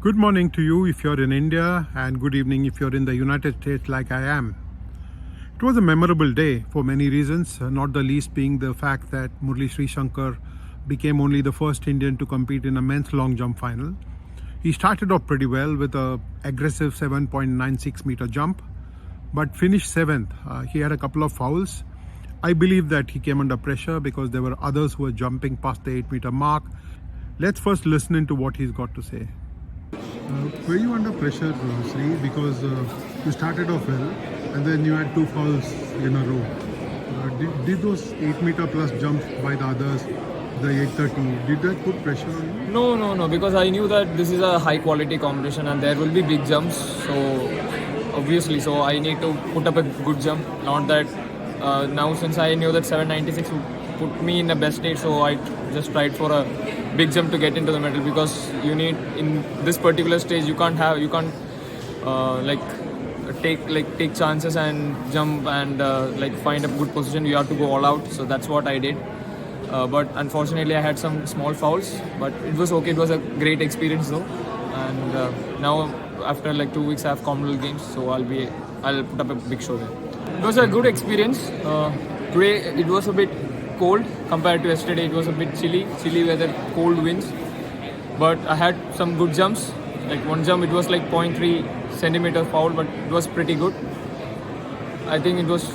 Good morning to you if you're in India, and good evening if you're in the United States like I am. It was a memorable day for many reasons, not the least being the fact that Murali Srishankar became only the first Indian to compete in a men's long jump final. He started off pretty well with an aggressive 7.96 meter jump, but finished 7th. He had a couple of fouls. I believe that he came under pressure because there were others who were jumping past the 8 meter mark. Let's first listen into what he's got to say. Were you under pressure, Sri? Because you started off well and then you had 2 fouls in a row. Did those 8 meter plus jumps by the others, the 830, did that put pressure on you? No, because I knew that this is a high quality competition and there will be big jumps. So obviously, I need to put up a good jump. Not that now, since I knew that 796 would put me in the best state, so I just tried for a big jump to get into the medal, because you need, in this particular stage, you can't take chances and jump and find a good position. You have to go all out. So that's what I did. But unfortunately, I had some small fouls, but it was okay. It was a great experience though. And now after 2 weeks, I have Commonwealth Games, so I'll put up a big show there. It was a good experience. Today it was a bit cold compared to yesterday. It was a bit chilly weather, cold winds. But I had some good jumps. One jump, it was 0.3 centimeter foul, but it was pretty good. I think it was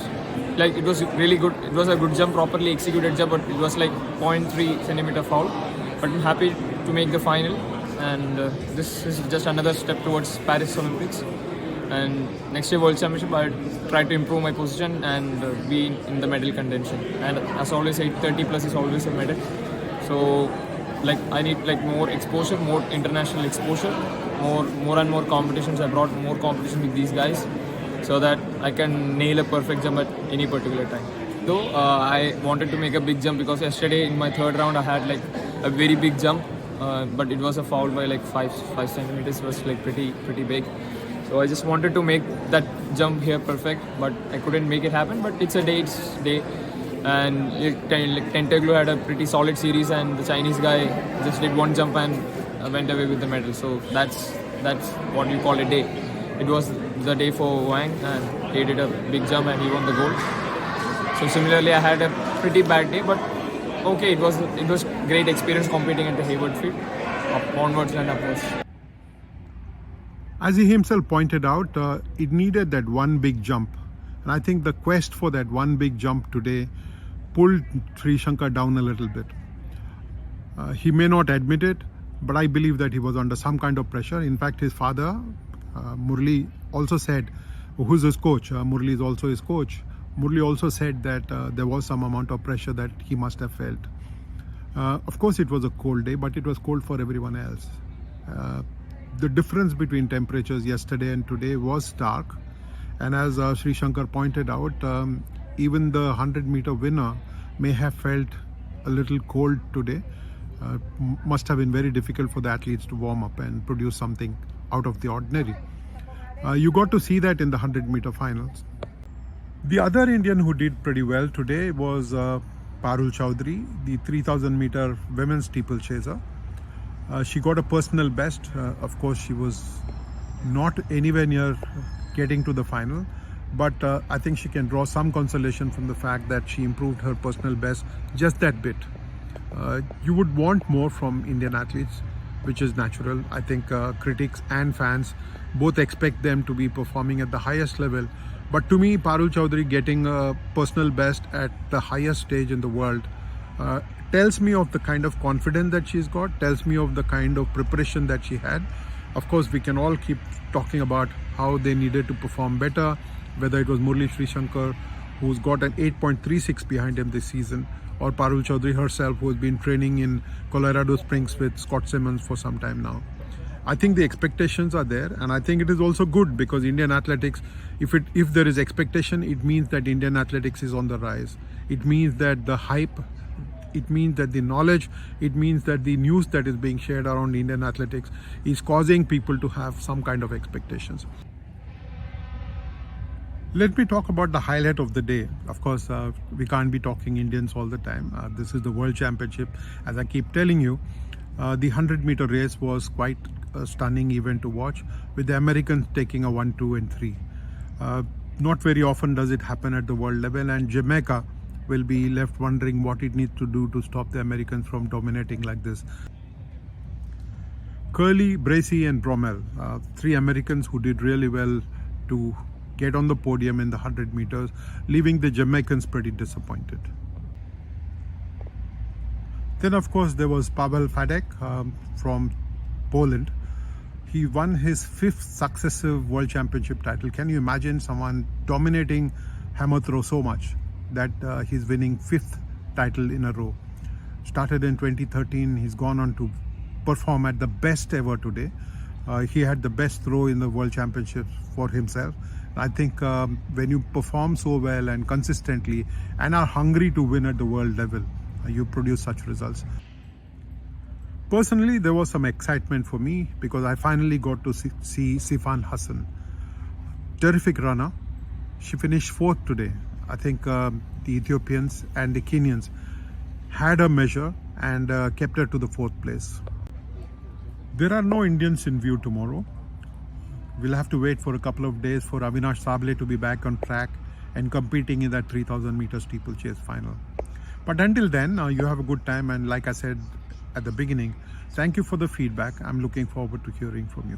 really good. It was a good jump, properly executed jump, but it was 0.3 centimeter foul. But I'm happy to make the final, and this is just another step towards Paris Olympics. And next year World Championship, I try to improve my position and be in the medal contention. And as always, 830 plus is always a medal. So I need more exposure, more international exposure, more and more competitions. I brought more competition with these guys so that I can nail a perfect jump at any particular time. Though I wanted to make a big jump, because yesterday in my third round I had a very big jump, but it was a foul by 5 centimeters. It was pretty big. So I just wanted to make that jump here perfect, but I couldn't make it happen. But it's day. And Tentaglu had a pretty solid series, and the Chinese guy just did one jump and went away with the medal. So that's what you call a day. It was the day for Wang, and he did a big jump and he won the gold. So similarly, I had a pretty bad day, but okay, it was great experience competing at the Hayward field, onwards and upwards. As he himself pointed out, it needed that one big jump. And I think the quest for that one big jump today pulled Srishankar down a little bit. He may not admit it, but I believe that he was under some kind of pressure. In fact, his father, Murali, also said, who's his coach, Murali is also his coach. Murali also said that there was some amount of pressure that he must have felt. Of course, it was a cold day, but it was cold for everyone else. The difference between temperatures yesterday and today was stark. And as Srishankar pointed out, even the 100-meter winner may have felt a little cold today. Must have been very difficult for the athletes to warm up and produce something out of the ordinary. You got to see that in the 100-meter finals. The other Indian who did pretty well today was Parul Chowdhury, the 3,000-meter women's steeplechaser. She got a personal best. Of course, she was not anywhere near getting to the final, but I think she can draw some consolation from the fact that she improved her personal best just that bit. You would want more from Indian athletes, which is natural. I think critics and fans both expect them to be performing at the highest level. But to me, Parul Chowdhury getting a personal best at the highest stage in the world tells me of the kind of confidence that she's got, tells me of the kind of preparation that she had. Of course, we can all keep talking about how they needed to perform better, whether it was Murali Srishankar, who's got an 8.36 behind him this season, or Parul Chowdhury herself, who has been training in Colorado Springs with Scott Simmons for some time now. I think the expectations are there, and I think it is also good, because Indian athletics, if there is expectation, it means that Indian athletics is on the rise. It means that the hype, it means that the knowledge, it means that the news that is being shared around Indian athletics is causing people to have some kind of expectations. Let me talk about the highlight of the day. Of course, we can't be talking Indians all the time. This is the World Championship, as I keep telling you. The 100-meter race was quite a stunning event to watch, with the Americans taking a 1, 2, and 3. Not very often does it happen at the world level, and Jamaica will be left wondering what it needs to do to stop the Americans from dominating like this. Curley, Bracey, and Bromell, 3 Americans who did really well to get on the podium in the 100 meters, leaving the Jamaicans pretty disappointed. Then, of course, there was Pavel Fadek from Poland. He won his 5th successive World Championship title. Can you imagine someone dominating hammer throw so much that he's winning 5th title in a row? Started in 2013, he's gone on to perform at the best ever today. He had the best throw in the World Championships for himself. I think when you perform so well and consistently and are hungry to win at the world level, you produce such results. Personally, there was some excitement for me because I finally got to see Sifan Hassan. Terrific runner. She finished 4th today. I think the Ethiopians and the Kenyans had a measure and kept her to the 4th place. There are no Indians in view tomorrow. We'll have to wait for a couple of days for Avinash Sable to be back on track and competing in that 3000 meter steeplechase final. But until then, you have a good time, and like I said at the beginning, thank you for the feedback. I'm looking forward to hearing from you.